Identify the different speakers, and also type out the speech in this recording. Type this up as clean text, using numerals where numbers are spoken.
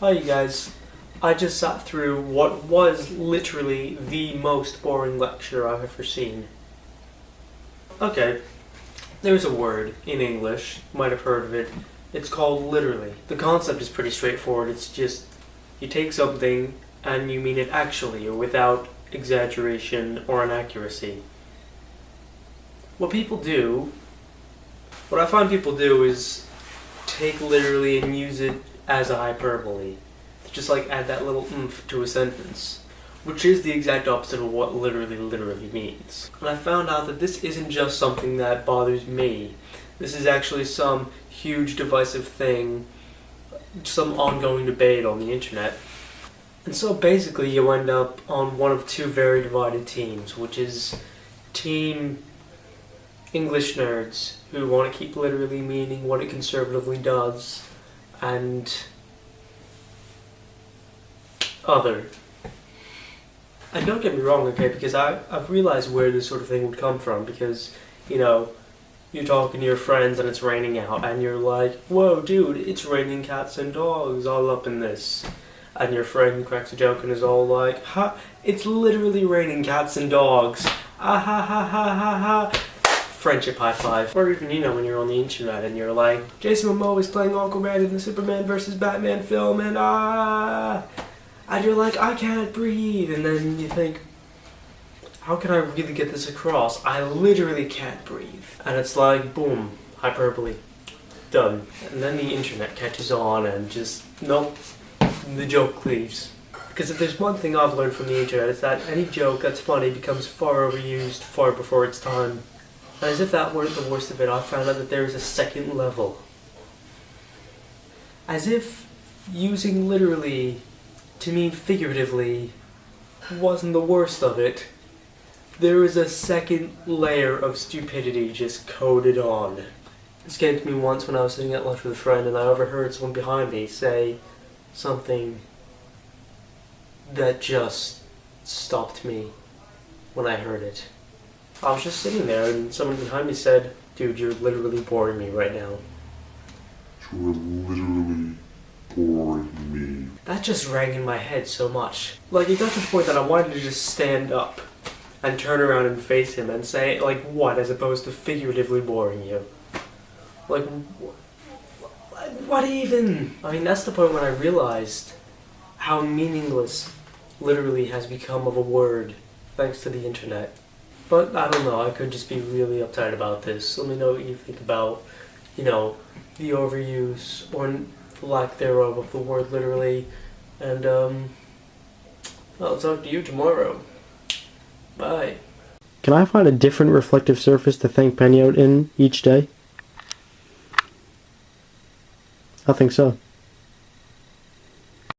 Speaker 1: Hi you guys. I just sat through what was literally the most boring lecture I've ever seen. Okay, there's a word in English, you might have heard of it. It's called literally. The concept is pretty straightforward. It's just you take something and you mean it actually or without exaggeration or inaccuracy. What I find people do is take literally and use it as a hyperbole. Just like add that little oomph to a sentence, which is the exact opposite of what literally means. And I found out that this isn't just something that bothers me. This is actually some huge divisive thing, some ongoing debate on the internet. And so basically you end up on one of two very divided teams, which is Team English nerds who want to keep literally meaning what it conservatively does, and other. And don't get me wrong, okay, because I've realized where this sort of thing would come from, because, you know, you're talking to your friends and it's raining out, and you're like, whoa dude, it's raining cats and dogs all up in this. And your friend cracks a joke and is all like, ha, it's literally raining cats and dogs. Ah ha ha ha ha ha. Friendship high five. Or even, you know, when you're on the internet and you're like, Jason Momoa is playing Aquaman in the Superman vs. Batman film, and and you're like, I can't breathe, and then you think, how can I really get this across? I literally can't breathe. And it's like, boom, hyperbole, done. And then the internet catches on and just, nope, the joke leaves. Because if there's one thing I've learned from the internet, it's that any joke that's funny becomes far overused far before its time. And as if that weren't the worst of it, I found out that there is a second level. As if using literally to mean figuratively wasn't the worst of it, there is a second layer of stupidity just coded on. This came to me once when I was sitting at lunch with a friend, and I overheard someone behind me say something that just stopped me when I heard it. I was just sitting there and someone behind me said, dude, you're literally boring me right now.
Speaker 2: You're literally boring me.
Speaker 1: That just rang in my head so much. Like, it got to the point that I wanted to just stand up and turn around and face him and say, like, what, as opposed to figuratively boring you. Like, what even? I mean, that's the point when I realized how meaningless literally has become of a word thanks to the internet. But I don't know, I could just be really uptight about this. Let me know what you think about, you know, the overuse or the lack thereof of the word literally. And I'll talk to you tomorrow. Bye.
Speaker 3: Can I find a different reflective surface to thank Penny out in each day? I think so.